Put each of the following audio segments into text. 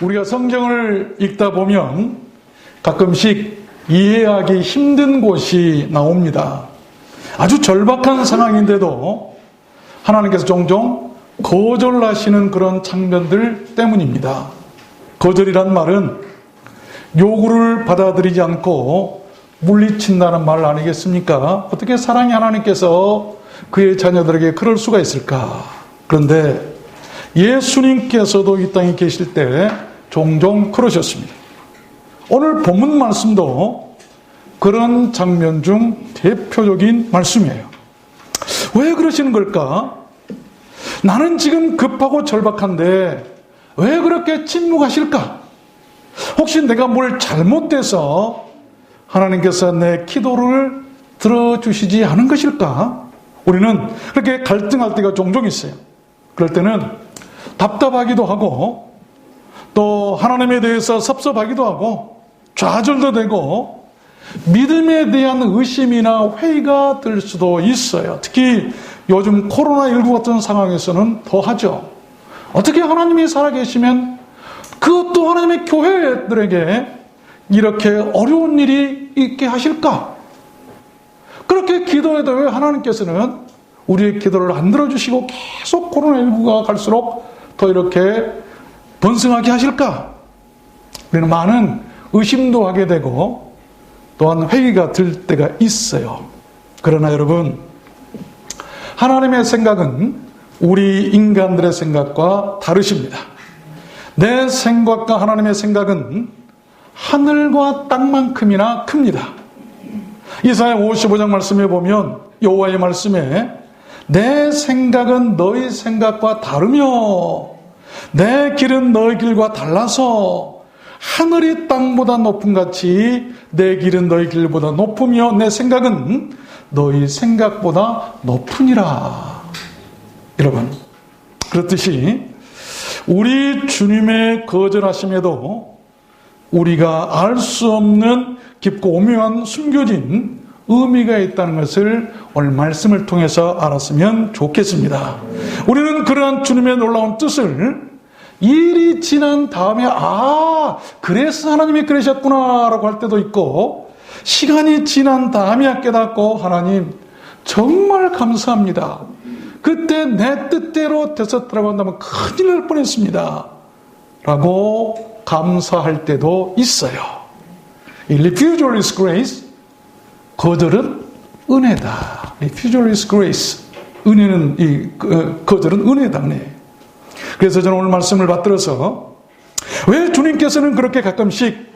우리가 성경을 읽다 보면 가끔씩 이해하기 힘든 곳이 나옵니다. 아주 절박한 상황인데도 하나님께서 종종 거절하시는 그런 장면들 때문입니다. 거절이란 말은 요구를 받아들이지 않고 물리친다는 말 아니겠습니까? 어떻게 사랑의 하나님께서 그의 자녀들에게 그럴 수가 있을까? 그런데 예수님께서도 이 땅에 계실 때 종종 그러셨습니다. 오늘 본문 말씀도 그런 장면 중 대표적인 말씀이에요. 왜 그러시는 걸까? 나는 지금 급하고 절박한데 왜 그렇게 침묵하실까? 혹시 내가 뭘 잘못돼서 하나님께서 내 기도를 들어주시지 않은 것일까? 우리는 그렇게 갈등할 때가 종종 있어요. 그럴 때는 답답하기도 하고 또 하나님에 대해서 섭섭하기도 하고 좌절도 되고 믿음에 대한 의심이나 회의가 들 수도 있어요. 특히 요즘 코로나19 같은 상황에서는 더하죠. 어떻게 하나님이 살아계시면 그것도 하나님의 교회들에게 이렇게 어려운 일이 있게 하실까? 그렇게 기도해도 왜 하나님께서는 우리의 기도를 안 들어주시고 계속 코로나19가 갈수록 더 이렇게 번성하게 하실까? 우리는 많은 의심도 하게 되고 또한 회의가 들 때가 있어요. 그러나 여러분, 하나님의 생각은 우리 인간들의 생각과 다르십니다. 내 생각과 하나님의 생각은 하늘과 땅만큼이나 큽니다. 이사야 55장 말씀에 보면 여호와의 말씀에 내 생각은 너희 생각과 다르며 내 길은 너희 길과 달라서 하늘이 땅보다 높음 같이 내 길은 너희 길보다 높으며 내 생각은 너희 생각보다 높으니라. 여러분, 그렇듯이 우리 주님의 거절하심에도 우리가 알 수 없는 깊고 오묘한 숨겨진 의미가 있다는 것을 오늘 말씀을 통해서 알았으면 좋겠습니다. 우리는 그러한 주님의 놀라운 뜻을 일이 지난 다음에 그래서 하나님이 그러셨구나라고 할 때도 있고, 시간이 지난 다음에야 깨닫고 하나님 정말 감사합니다. 그때 내 뜻대로 됐었더라고 한다면 큰일 날 뻔했습니다 라고 감사할 때도 있어요. 이 refusal is grace, 거절은 은혜다. refusal is grace, 은혜는 거절은 은혜다. 은혜. 그래서 저는 오늘 말씀을 받들어서 왜 주님께서는 그렇게 가끔씩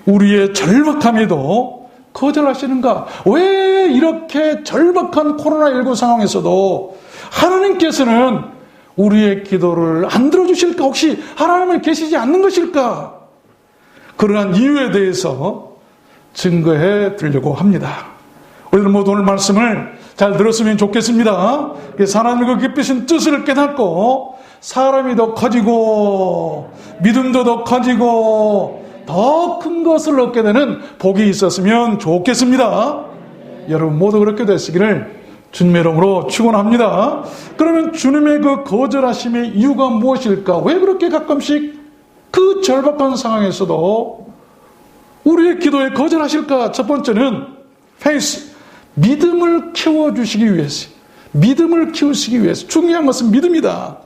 우리의 절박함에도 거절하시는가? 왜 이렇게 절박한 코로나19 상황에서도 하나님께서는 우리의 기도를 안 들어주실까? 혹시 하나님은 계시지 않는 것일까? 그러한 이유에 대해서 증거해 드리려고 합니다. 우리는 모두 오늘 말씀을 잘 들었으면 좋겠습니다. 그래서 하나님의 그 깊으신 뜻을 깨닫고 사람이 더 커지고 믿음도 더 커지고 더 큰 것을 얻게 되는 복이 있었으면 좋겠습니다. 여러분 모두 그렇게 되시기를 주님의 이름으로 축원합니다. 그러면 주님의 그 거절하심의 이유가 무엇일까? 왜 그렇게 가끔씩 그 절박한 상황에서도 우리의 기도에 거절하실까? 첫 번째는 faith, 믿음을 키워주시기 위해서, 믿음을 키우시기 위해서. 중요한 것은 믿음이다.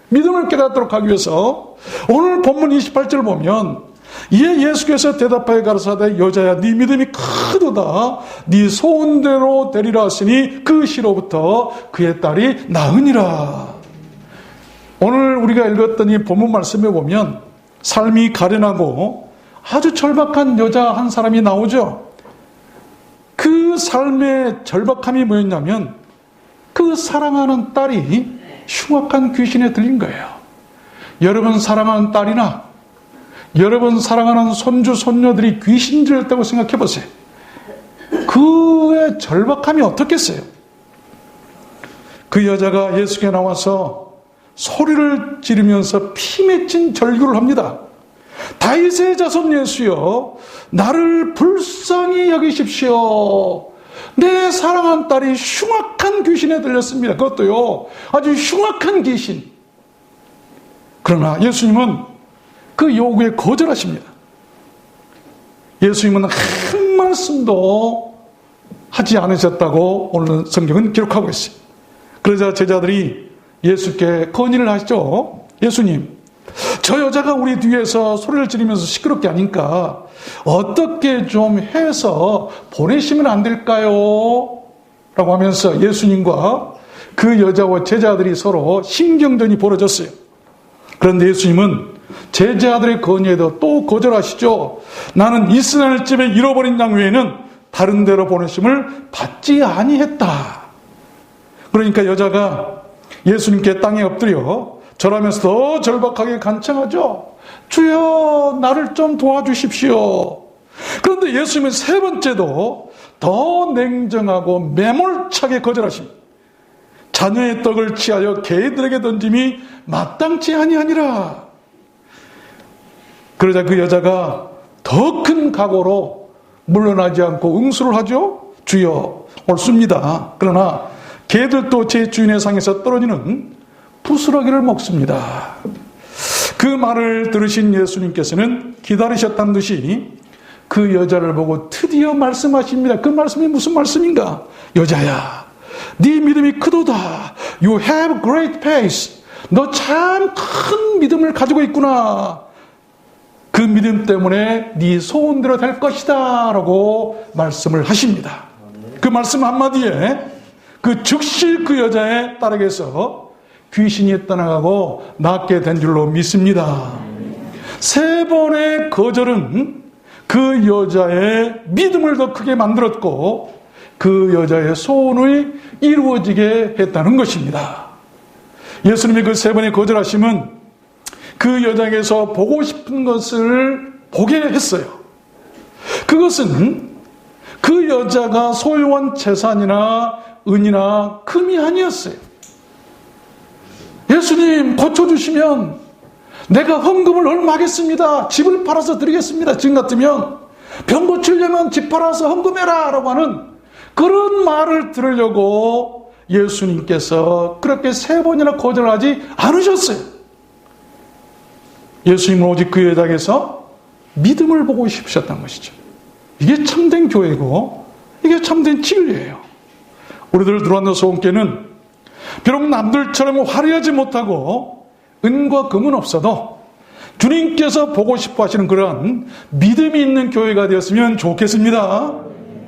믿음을 깨닫도록 하기 위해서 오늘 본문 28절 보면 이에 예수께서 대답하여 가라사대 여자야 네 믿음이 크도다 네 소원대로 되리라 하시니 그 시로부터 그의 딸이 나으니라. 오늘 우리가 읽었던 이 본문 말씀에 보면 삶이 가련하고 아주 절박한 여자 한 사람이 나오죠. 그 삶의 절박함이 뭐였냐면 그 사랑하는 딸이 흉악한 귀신에 들린 거예요. 여러분 사랑하는 딸이나 여러분 사랑하는 손주 손녀들이 귀신 들렸다고 생각해 보세요. 그의 절박함이 어떻겠어요? 그 여자가 예수께 나와서 소리를 지르면서 피 맺힌 절규를 합니다. 다윗의 자손 예수여 나를 불쌍히 여기십시오. 내 사랑한 딸이 흉악한 귀신에 들렸습니다. 그것도요 아주 흉악한 귀신. 그러나 예수님은 그 요구에 거절하십니다. 예수님은 한 말씀도 하지 않으셨다고 오늘 성경은 기록하고 있어요. 그러자 제자들이 예수께 건의를 하시죠. 예수님, 저 여자가 우리 뒤에서 소리를 지르면서 시끄럽게 하니까 어떻게 좀 해서 보내시면 안 될까요? 라고 하면서 예수님과 그 여자와 제자들이 서로 신경전이 벌어졌어요. 그런데 예수님은 제자들의 건의에도 또 거절하시죠. 나는 이스라엘 집에 잃어버린 양 외에는 다른 데로 보내심을 받지 아니했다. 그러니까 여자가 예수님께 땅에 엎드려 절하면서 더 절박하게 간청하죠. 주여, 나를 좀 도와주십시오. 그런데 예수님은 세 번째도 더 냉정하고 매몰차게 거절하십니다. 자녀의 떡을 취하여 개들에게 던짐이 마땅치 아니하니라. 그러자 그 여자가 더 큰 각오로 물러나지 않고 응수를 하죠. 주여, 옳습니다. 그러나 개들도 제 주인의 상에서 떨어지는 부스러기를 먹습니다. 그 말을 들으신 예수님께서는 기다리셨다는 듯이 그 여자를 보고 드디어 말씀하십니다. 그 말씀이 무슨 말씀인가? 여자야, 네 믿음이 크도다. You have great faith. 너 참 큰 믿음을 가지고 있구나. 그 믿음 때문에 네 소원대로 될 것이다 라고 말씀을 하십니다. 그 말씀 한마디에 그 즉시 그 여자의 딸에게서 귀신이 떠나가고 낫게 된 줄로 믿습니다. 세 번의 거절은 그 여자의 믿음을 더 크게 만들었고 그 여자의 소원이 이루어지게 했다는 것입니다. 예수님의 그 세 번의 거절하심은 그 여자에게서 보고 싶은 것을 보게 했어요. 그것은 그 여자가 소유한 재산이나 은이나 금이 아니었어요. 예수님, 고쳐주시면 내가 헌금을 얼마 하겠습니다. 집을 팔아서 드리겠습니다. 지금 같으면 병 고치려면 집 팔아서 헌금해라 라고 하는 그런 말을 들으려고 예수님께서 그렇게 세 번이나 거절하지 않으셨어요. 예수님은 오직 그 여자에게서 믿음을 보고 싶으셨다는 것이죠. 이게 참된 교회고 이게 참된 진리예요. 우리들 들어왔는 소원께는 비록 남들처럼 화려하지 못하고 은과 금은 없어도 주님께서 보고 싶어 하시는 그런 믿음이 있는 교회가 되었으면 좋겠습니다.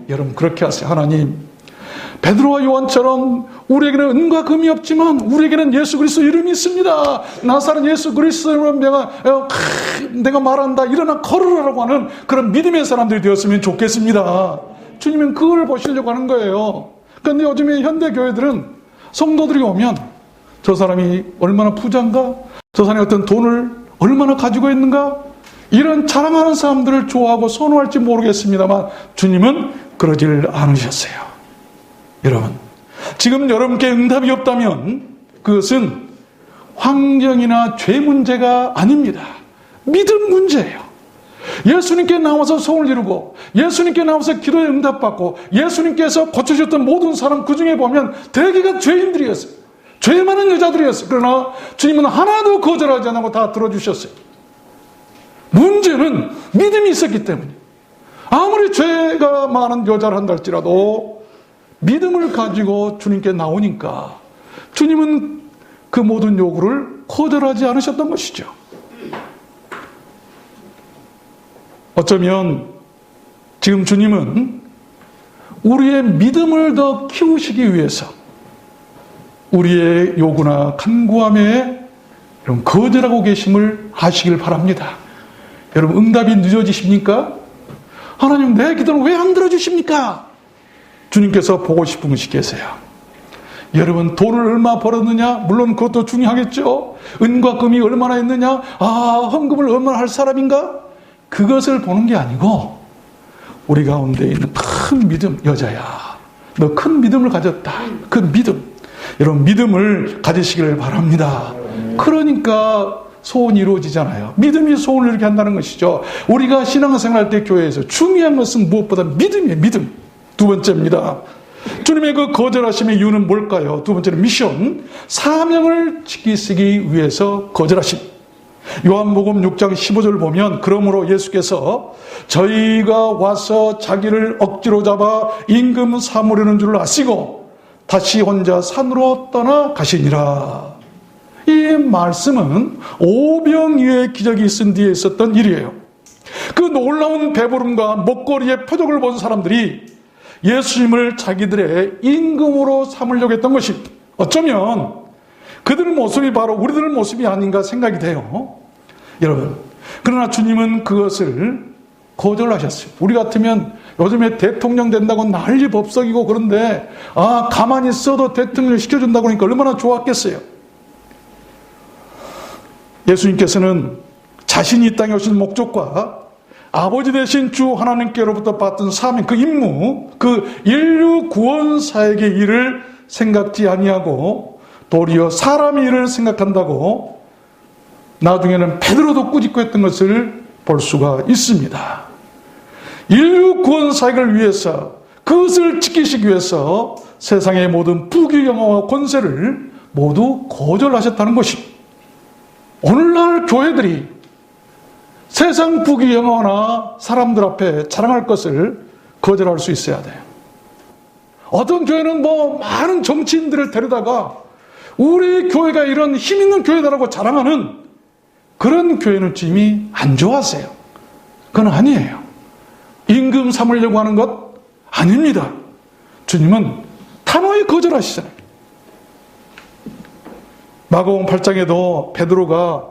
여러분, 그렇게 하세요. 하나님, 베드로와 요한처럼 우리에게는 은과 금이 없지만 우리에게는 예수 그리스도 이름이 있습니다. 나사렛 예수 그리스도로 내가 말한다, 일어나 걸으라고 하는 그런 믿음의 사람들이 되었으면 좋겠습니다. 주님은 그걸 보시려고 하는 거예요. 그런데 요즘에 현대 교회들은 성도들이 오면 저 사람이 얼마나 부자인가, 저 사람이 어떤 돈을 얼마나 가지고 있는가, 이런 자랑하는 사람들을 좋아하고 선호할지 모르겠습니다만 주님은 그러질 않으셨어요. 여러분, 지금 여러분께 응답이 없다면 그것은 환경이나 죄 문제가 아닙니다. 믿음 문제예요. 예수님께 나와서 소원을 이루고 예수님께 나와서 기도에 응답받고 예수님께서 고쳐주셨던 모든 사람 그 중에 보면 대개가 죄인들이었어요. 죄 많은 여자들이었어요. 그러나 주님은 하나도 거절하지 않고 다 들어주셨어요. 문제는 믿음이 있었기 때문에 아무리 죄가 많은 여자를 한다 할지라도 믿음을 가지고 주님께 나오니까 주님은 그 모든 요구를 거절하지 않으셨던 것이죠. 어쩌면 지금 주님은 우리의 믿음을 더 키우시기 위해서 우리의 요구나 간구함에 이런 거절하고 계심을 아시길 바랍니다. 여러분, 응답이 늦어지십니까? 하나님, 내 기도를 왜 안 들어주십니까? 주님께서 보고 싶은 것이 계세요. 여러분, 돈을 얼마 벌었느냐? 물론 그것도 중요하겠죠. 은과 금이 얼마나 있느냐? 헌금을 얼마나 할 사람인가? 그것을 보는 게 아니고 우리 가운데 있는 큰 믿음. 여자야, 너 큰 믿음을 가졌다. 큰 믿음. 여러분, 믿음을 가지시기를 바랍니다. 그러니까 소원이 이루어지잖아요. 믿음이 소원을 이렇게 한다는 것이죠. 우리가 신앙생활 할 때 교회에서 중요한 것은 무엇보다 믿음이에요. 믿음. 두 번째입니다. 주님의 그 거절하심의 이유는 뭘까요? 두 번째는 미션, 사명을 지키시기 위해서 거절하심. 요한복음 6장 15절 보면 그러므로 예수께서 저희가 와서 자기를 억지로 잡아 임금 삼으려는 줄 아시고 다시 혼자 산으로 떠나 가시니라. 이 말씀은 오병이어의 기적이 있은 뒤에 있었던 일이에요. 그 놀라운 배부름과 먹거리의 표적을 본 사람들이 예수님을 자기들의 임금으로 삼으려고 했던 것이 어쩌면 그들 모습이 바로 우리들 모습이 아닌가 생각이 돼요. 여러분, 그러나 주님은 그것을 거절하셨어요. 우리 같으면 요즘에 대통령 된다고 난리 법석이고 그런데 가만히 있어도 대통령을 시켜준다고 하니까 얼마나 좋았겠어요. 예수님께서는 자신이 이 땅에 오신 목적과 아버지 되신 주 하나님께로부터 받은 사명, 그 임무, 그 인류 구원사역의 일을 생각지 아니하고 도리어 사람의 일을 생각한다고 나중에는 베드로도 꾸짖고 했던 것을 볼 수가 있습니다. 인류 구원사역을 위해서, 그것을 지키시기 위해서 세상의 모든 부귀영화와 권세를 모두 거절하셨다는 것입니다. 오늘날 교회들이 세상 부귀영화나 사람들 앞에 자랑할 것을 거절할 수 있어야 돼요. 어떤 교회는 많은 정치인들을 데려다가 우리 교회가 이런 힘 있는 교회다라고 자랑하는 그런 교회는 주님이 안 좋아하세요. 그건 아니에요. 임금 삼으려고 하는 것 아닙니다. 주님은 단호히 거절하시잖아요. 마가복음 8장에도 베드로가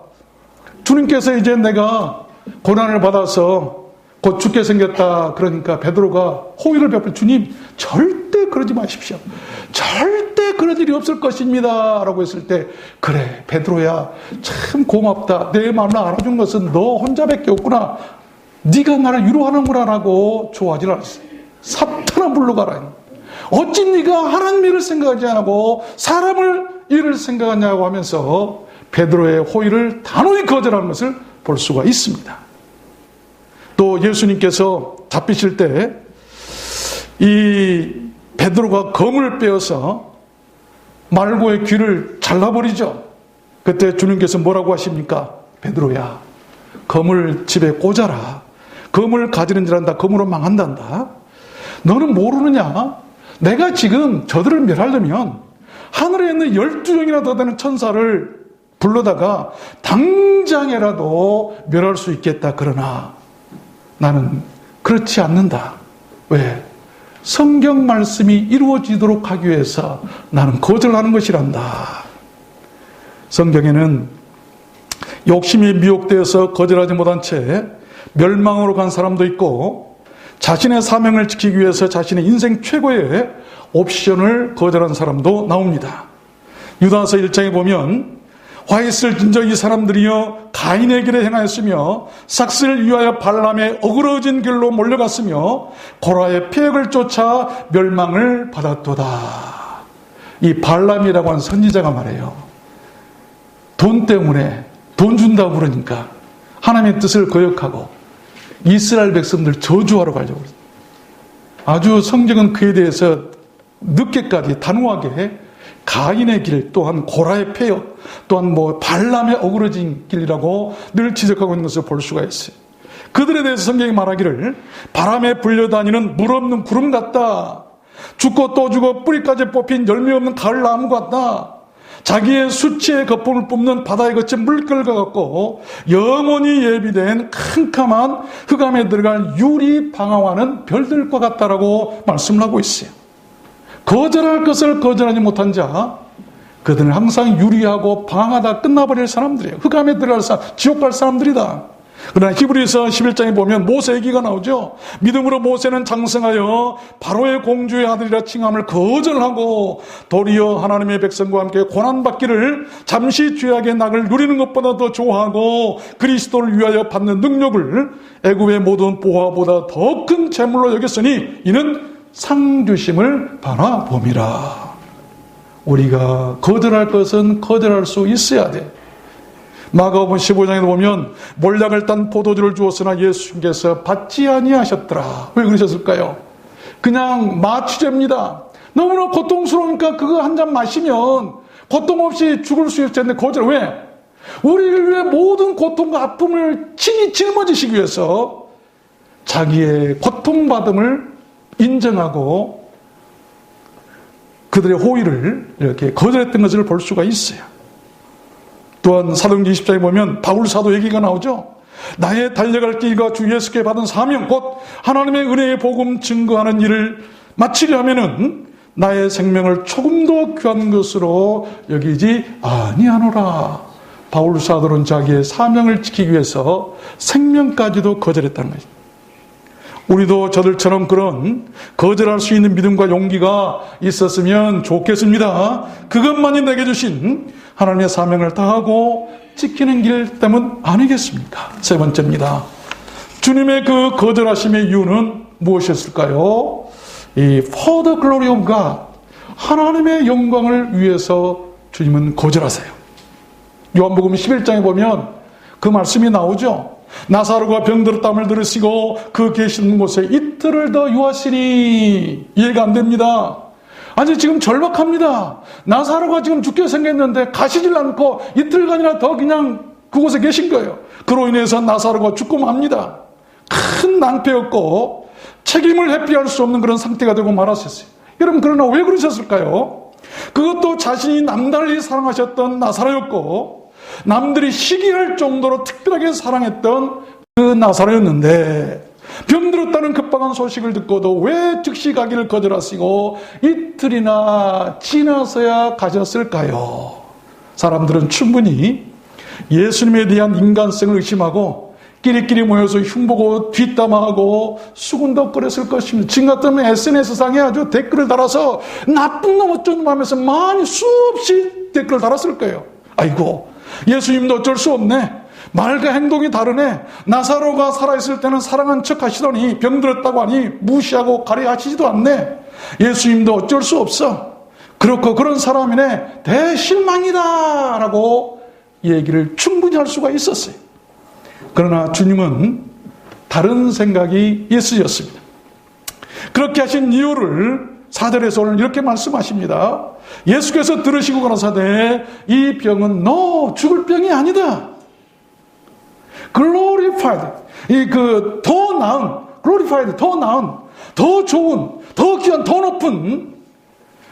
주님께서 이제 내가 고난을 받아서 곧 죽게 생겼다 그러니까 베드로가 호의를 베풀 주님 절대 그러지 마십시오. 절대 그런 일이 없을 것입니다 라고 했을 때 그래 베드로야 참 고맙다. 내 마음을 알아준 것은 너 혼자밖에 없구나. 네가 나를 위로하는구나 라고 좋아하지 않았어요. 사탄아 물러가라. 어찌 네가 하나님 일을 생각하지 않고 사람을 일을 생각하냐고 하면서 베드로의 호의를 단호히 거절하는 것을 볼 수가 있습니다. 또 예수님께서 잡히실 때 이 베드로가 검을 빼어서 말고의 귀를 잘라버리죠. 그때 주님께서 뭐라고 하십니까? 베드로야 검을 집에 꽂아라. 검을 가지는 줄 안다. 검으로 망한단다. 너는 모르느냐? 내가 지금 저들을 멸하려면 하늘에 있는 12종이나 더 되는 천사를 불러다가 당장에라도 멸할 수 있겠다. 그러나 나는 그렇지 않는다. 왜? 성경 말씀이 이루어지도록 하기 위해서 나는 거절하는 것이란다. 성경에는 욕심이 미혹되어서 거절하지 못한 채 멸망으로 간 사람도 있고 자신의 사명을 지키기 위해서 자신의 인생 최고의 옵션을 거절한 사람도 나옵니다. 유다서 1장에 보면 화 있을 진저 이 사람들이여 가인의 길에 행하였으며 삭스를 위하여 발람의 어그러진 길로 몰려갔으며 고라의 폐역을 쫓아 멸망을 받았도다. 이 발람이라고 하는 선지자가 말해요. 돈 때문에 돈 준다고 그러니까 하나님의 뜻을 거역하고 이스라엘 백성들 저주하러 가려고 그랬어요. 아주 성경은 그에 대해서 늦게까지 단호하게 가인의 길, 또한 고라의 폐역, 또한 발람의 어그러진 길이라고 늘 지적하고 있는 것을 볼 수가 있어요. 그들에 대해서 성경이 말하기를 바람에 불려다니는 물 없는 구름 같다. 죽고 또 죽어 뿌리까지 뽑힌 열매 없는 가을 나무 같다. 자기의 수치의 거품을 뿜는 바다에 거친 물결과 같고 영원히 예비된 캄캄한 흑암에 들어갈 유리 방황하는 별들과 같다라고 말씀을 하고 있어요. 거절할 것을 거절하지 못한 자, 그들은 항상 유리하고 방황하다 끝나버릴 사람들이에요. 흑암에 들어갈 사람, 지옥 갈 사람들이다. 그러나 히브리서 11장에 보면 모세 얘기가 나오죠. 믿음으로 모세는 장성하여 바로의 공주의 아들이라 칭함을 거절하고 도리어 하나님의 백성과 함께 고난받기를 잠시 죄악의 낙을 누리는 것보다 더 좋아하고 그리스도를 위하여 받는 능력을 애굽의 모든 보화보다 더 큰 재물로 여겼으니 이는 상주심을 바라봄이라. 우리가 거절할 것은 거절할 수 있어야 돼. 마가복음 15장에 보면 몰약을 딴 포도주를 주었으나 예수님께서 받지 아니하셨더라. 왜 그러셨을까요? 그냥 마취제입니다. 너무나 고통스러우니까 그거 한 잔 마시면 고통 없이 죽을 수 있을 텐데 거절. 왜? 우리를 위해 모든 고통과 아픔을 친히 짊어지시기 위해서 자기의 고통받음을 인정하고 그들의 호의를 이렇게 거절했던 것을 볼 수가 있어요. 또한 사도행전 20장에 보면 바울 사도 얘기가 나오죠. 나의 달려갈 길과 주 예수께 받은 사명 곧 하나님의 은혜의 복음 증거하는 일을 마치려면은 나의 생명을 조금 더 귀한 것으로 여기지 아니하노라. 바울 사도는 자기의 사명을 지키기 위해서 생명까지도 거절했다는 것입니다. 우리도 저들처럼 그런 거절할 수 있는 믿음과 용기가 있었으면 좋겠습니다. 그것만이 내게 주신 하나님의 사명을 다하고 지키는 길 때문 아니겠습니까? 세 번째입니다. 주님의 그 거절하심의 이유는 무엇이었을까요? For the glory of God, 하나님의 영광을 위해서 주님은 거절하세요. 요한복음 11장에 보면 그 말씀이 나오죠. 나사로가 병들어 땀을 들으시고 그 계시는 곳에 이틀을 더 유하시니. 이해가 안 됩니다. 아니 지금 절박합니다. 나사로가 지금 죽게 생겼는데 가시질 않고 이틀간이나 더 그냥 그곳에 계신 거예요. 그로 인해서 나사로가 죽고 맙니다. 큰 낭패였고 책임을 회피할 수 없는 그런 상태가 되고 말았었어요. 여러분 그러나 왜 그러셨을까요? 그것도 자신이 남달리 사랑하셨던 나사로였고 남들이 시기할 정도로 특별하게 사랑했던 그 나사로였는데 병들었다는 급박한 소식을 듣고도 왜 즉시 가기를 거절하시고 이틀이나 지나서야 가셨을까요? 사람들은 충분히 예수님에 대한 인간성을 의심하고 끼리끼리 모여서 흉보고 뒷담화하고 수군덕거렸을 것입니다. 지금 같으면 SNS상에 아주 댓글을 달아서 나쁜 놈 어쩌는 하면서 많이 수없이 댓글을 달았을 거예요. 아이고 예수님도 어쩔 수 없네. 말과 행동이 다르네. 나사로가 살아있을 때는 사랑한 척 하시더니 병들었다고 하니 무시하고 가려하시지도 않네. 예수님도 어쩔 수 없어. 그렇고 그런 사람이네. 대실망이다 라고 얘기를 충분히 할 수가 있었어요. 그러나 주님은 다른 생각이 있으셨습니다. 그렇게 하신 이유를 4절에서 오늘 이렇게 말씀하십니다. 예수께서 들으시고 가라사대 이 병은 너 죽을 병이 아니다. glorified, 더 나은, glorified, 더 나은, 더 좋은, 더 귀한, 더 높은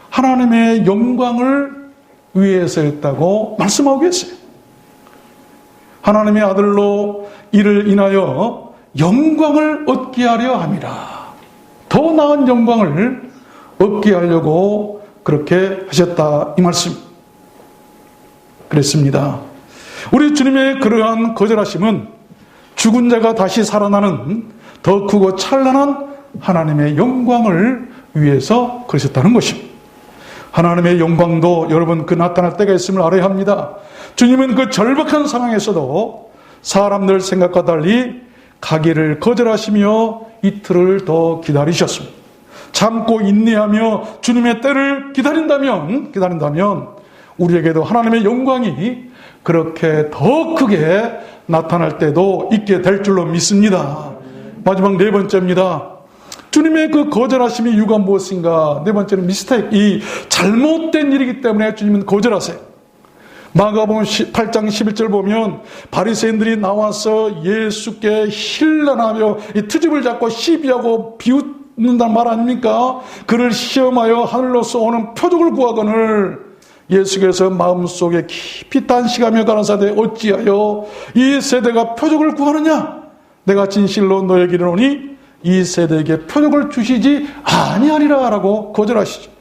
하나님의 영광을 위해서였다고 말씀하고 계세요. 하나님의 아들로 이를 인하여 영광을 얻게 하려 함이라. 더 나은 영광을 얻게 하려고 그렇게 하셨다 이 말씀. 그랬습니다. 우리 주님의 그러한 거절하심은 죽은 자가 다시 살아나는 더 크고 찬란한 하나님의 영광을 위해서 그러셨다는 것입니다. 하나님의 영광도 여러분 그 나타날 때가 있음을 알아야 합니다. 주님은 그 절박한 상황에서도 사람들 생각과 달리 가기를 거절하시며 이틀을 더 기다리셨습니다. 참고 인내하며 주님의 때를 기다린다면 우리에게도 하나님의 영광이 그렇게 더 크게 나타날 때도 있게 될 줄로 믿습니다. 마지막 네 번째입니다. 주님의 그 거절하심의 이유가 무엇인가? 네 번째는 미스테이크, 이 잘못된 일이기 때문에 주님은 거절하세요. 마가복음 8장 11절 보면 바리새인들이 나와서 예수께 힐난하며 이 트집을 잡고 시비하고 비웃는단 말 아닙니까? 그를 시험하여 하늘로서 오는 표적을 구하거늘 예수께서 마음속에 깊이 단식하며 가라사대 어찌하여 이 세대가 표적을 구하느냐? 내가 진실로 너에게 이르노니 이 세대에게 표적을 주시지 아니하리라 라고 거절하시죠.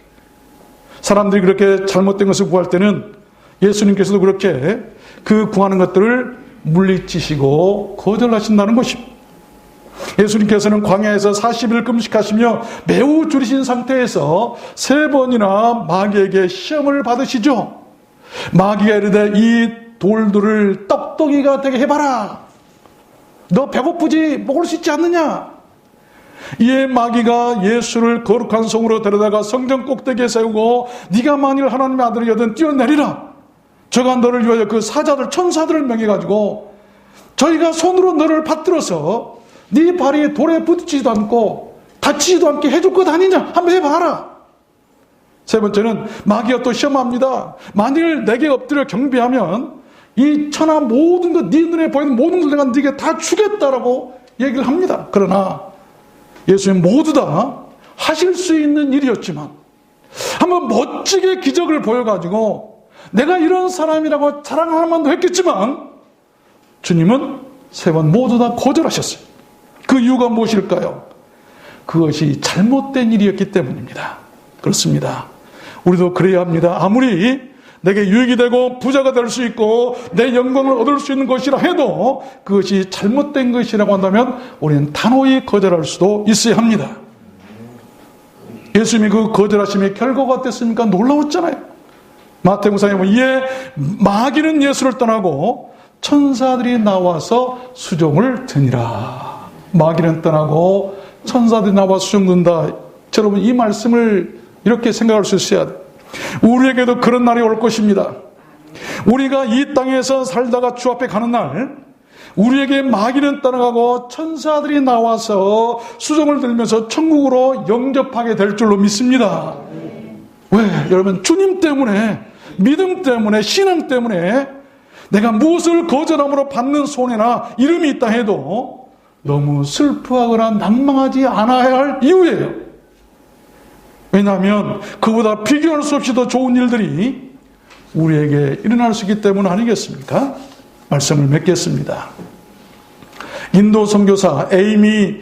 사람들이 그렇게 잘못된 것을 구할 때는 예수님께서도 그렇게 그 구하는 것들을 물리치시고 거절하신다는 것입니다. 예수님께서는 광야에서 40일 금식하시며 매우 줄이신 상태에서 3번이나 마귀에게 시험을 받으시죠. 마귀가 이르되 이 돌들을 떡덩이가 되게 해봐라. 너 배고프지? 먹을 수 있지 않느냐? 이에 마귀가 예수를 거룩한 성으로 데려다가 성전 꼭대기에 세우고 네가 만일 하나님의 아들이거든 뛰어내리라. 저가 너를 위하여 그 사자들 천사들을 명해가지고 저희가 손으로 너를 받들어서 네 발이 돌에 부딪히지도 않고 다치지도 않게 해줄 것 아니냐? 한번 해봐라. 세 번째는 마귀가 또 시험합니다. 만일 내게 엎드려 경배하면 이 천하 모든 것, 네 눈에 보이는 모든 걸 내가 네게 다 주겠다라고 얘기를 합니다. 그러나 예수님 모두 다 하실 수 있는 일이었지만 한번 멋지게 기적을 보여가지고 내가 이런 사람이라고 자랑할 만도 했겠지만 주님은 3번 모두 다 거절하셨어요. 그 이유가 무엇일까요? 그것이 잘못된 일이었기 때문입니다. 그렇습니다. 우리도 그래야 합니다. 아무리 내게 유익이 되고 부자가 될 수 있고 내 영광을 얻을 수 있는 것이라 해도 그것이 잘못된 것이라고 한다면 우리는 단호히 거절할 수도 있어야 합니다. 예수님이 그 거절하심의 결과가 어땠습니까? 놀라웠잖아요. 마태복음에 보면 이에 마귀는 예수를 떠나고 천사들이 나와서 수종을 드니라. 마귀는 떠나고 천사들이 나와 수종 든다. 여러분 이 말씀을 이렇게 생각할 수 있어야 돼요. 우리에게도 그런 날이 올 것입니다. 우리가 이 땅에서 살다가 주 앞에 가는 날 우리에게 마귀는 떠나가고 천사들이 나와서 수종을 들면서 천국으로 영접하게 될 줄로 믿습니다. 왜? 여러분 주님 때문에, 믿음 때문에, 신앙 때문에 내가 무엇을 거절함으로 받는 손해나 이름이 있다 해도 너무 슬퍼하거나 낭망하지 않아야 할 이유예요. 왜냐하면 그보다 비교할 수 없이 더 좋은 일들이 우리에게 일어날 수 있기 때문 아니겠습니까? 말씀을 맺겠습니다. 인도 선교사 에이미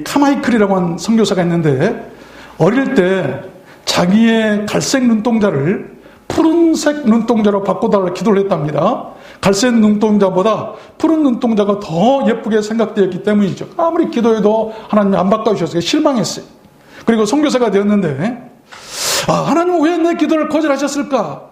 카마이클이라고 한 선교사가 있는데 어릴 때 자기의 갈색 눈동자를 푸른색 눈동자로 바꿔달라 기도를 했답니다. 갈색 눈동자보다 푸른 눈동자가 더 예쁘게 생각되었기 때문이죠. 아무리 기도해도 하나님 안 바꿔주셔서 실망했어요. 그리고 선교사가 되었는데 하나님은 왜 내 기도를 거절하셨을까?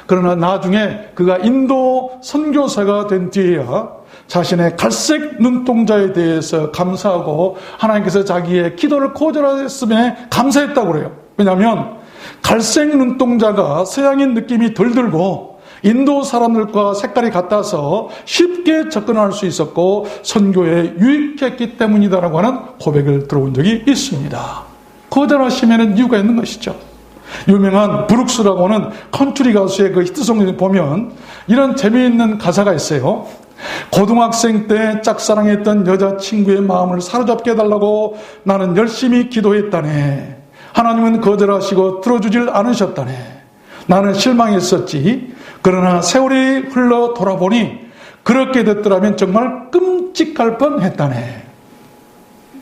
그러나 나중에 그가 인도 선교사가 된 뒤에야 자신의 갈색 눈동자에 대해서 감사하고 하나님께서 자기의 기도를 거절하셨음에 감사했다고 그래요. 왜냐하면 갈색 눈동자가 서양인 느낌이 덜 들고 인도 사람들과 색깔이 같아서 쉽게 접근할 수 있었고 선교에 유익했기 때문이다라고 하는 고백을 들어본 적이 있습니다. 거절하시면 이유가 있는 것이죠. 유명한 브룩스라고 하는 컨트리 가수의 그 히트송을 보면 이런 재미있는 가사가 있어요. 고등학생 때 짝사랑했던 여자친구의 마음을 사로잡게 해달라고 나는 열심히 기도했다네. 하나님은 거절하시고 들어주질 않으셨다네. 나는 실망했었지. 그러나 세월이 흘러 돌아보니 그렇게 됐더라면 정말 끔찍할 뻔했다네.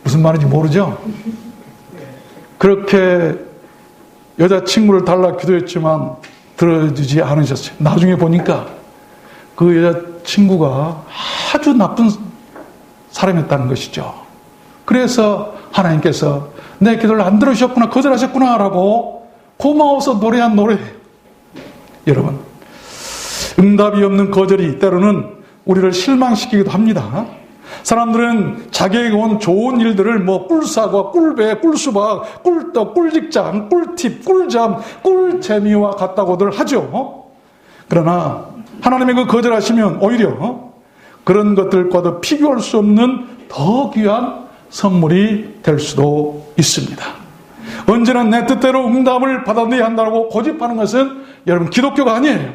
무슨 말인지 모르죠? 그렇게 여자친구를 달라 기도했지만 들어주지 않으셨어요. 나중에 보니까 그 여자친구가 아주 나쁜 사람이었다는 것이죠. 그래서 하나님께서 내 기도를 안 들으셨구나, 거절하셨구나 라고 고마워서 노래한 노래. 여러분, 응답이 없는 거절이 때로는 우리를 실망시키기도 합니다. 사람들은 자기에게 온 좋은 일들을 꿀사과, 꿀배, 꿀수박, 꿀떡, 꿀직장, 꿀팁, 꿀잠, 꿀재미와 같다고들 하죠. 그러나 하나님의 그 거절하시면 오히려 그런 것들과도 비교할 수 없는 더 귀한 선물이 될 수도 있습니다. 언제나 내 뜻대로 응답을 받아내야 한다고 고집하는 것은 여러분 기독교가 아니에요.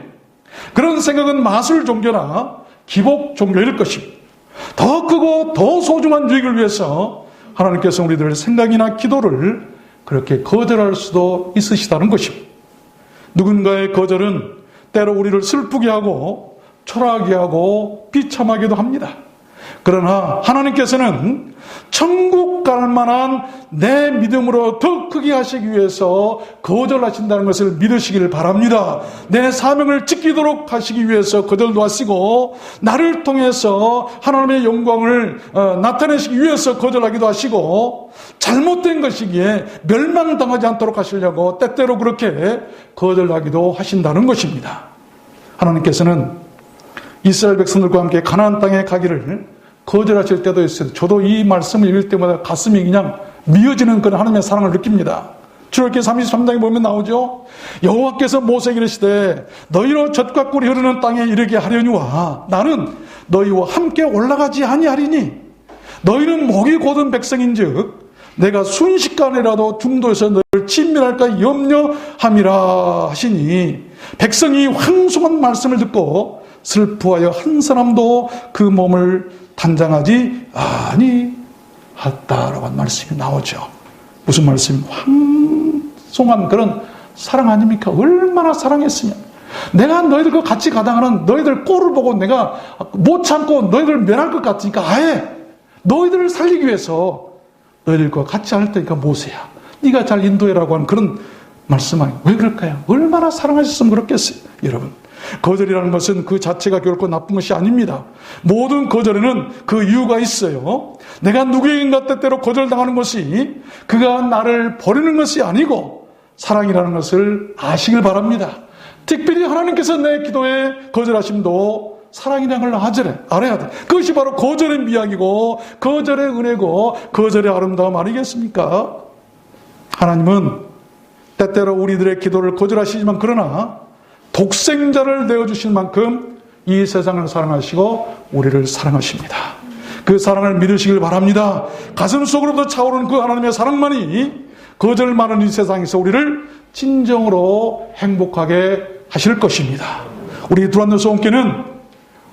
그런 생각은 마술 종교나 기복 종교일 것입니다. 더 크고 더 소중한 유익을 위해서 하나님께서 우리들의 생각이나 기도를 그렇게 거절할 수도 있으시다는 것입니다. 누군가의 거절은 때로 우리를 슬프게 하고 초라하게 하고 비참하기도 합니다. 그러나 하나님께서는 천국 갈 만한 내 믿음으로 더 크게 하시기 위해서 거절하신다는 것을 믿으시기를 바랍니다. 내 사명을 지키도록 하시기 위해서 거절도 하시고 나를 통해서 하나님의 영광을 나타내시기 위해서 거절하기도 하시고 잘못된 것이기에 멸망당하지 않도록 하시려고 때때로 그렇게 거절하기도 하신다는 것입니다. 하나님께서는 이스라엘 백성들과 함께 가나안 땅에 가기를 거절하실 때도 있어요. 저도 이 말씀을 읽을 때마다 가슴이 그냥 미어지는 그런 하나님의 사랑을 느낍니다. 출애굽기 33장에 보면 나오죠. 여호와께서 모세에게 이르시되 너희로 젖과 꿀이 흐르는 땅에 이르게 하려니와 나는 너희와 함께 올라가지 아니하리니 너희는 목이 곧은 백성인즉 내가 순식간이라도 중도에서 너희를 진멸할까 염려함이라 하시니 백성이 황송한 말씀을 듣고 슬퍼하여 한 사람도 그 몸을 단장하지 아니하다라고 한 말씀이 나오죠. 무슨 말씀? 황송한 그런 사랑 아닙니까? 얼마나 사랑했으면 내가 너희들과 같이 가당하는 너희들 꼴을 보고 내가 못 참고 너희들 면할 것 같으니까 아예 너희들을 살리기 위해서 너희들과 같이 할 테니까 모세야 네가 잘 인도해라고 하는 그런 말씀 아니에요. 왜 그럴까요? 얼마나 사랑하셨으면 그렇겠어요. 여러분, 거절이라는 것은 그 자체가 결코 나쁜 것이 아닙니다. 모든 거절에는 그 이유가 있어요. 내가 누구인가 때때로 거절당하는 것이 그가 나를 버리는 것이 아니고 사랑이라는 것을 아시길 바랍니다. 특별히 하나님께서 내 기도에 거절하심도 사랑이라는 걸 알아야 돼. 그것이 바로 거절의 미학이고 거절의 은혜고 거절의 아름다움 아니겠습니까? 하나님은 때때로 우리들의 기도를 거절하시지만 그러나 독생자를 내어주신 만큼 이 세상을 사랑하시고 우리를 사랑하십니다. 그 사랑을 믿으시길 바랍니다. 가슴속으로부터 차오르는 그 하나님의 사랑만이 거절 많은 이 세상에서 우리를 진정으로 행복하게 하실 것입니다. 우리 두란노 소원께는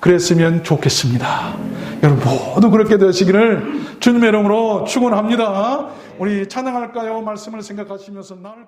그랬으면 좋겠습니다. 여러분 모두 그렇게 되시기를 주님의 이름으로 축원합니다. 우리 찬양할까요? 말씀을 생각하시면서 나를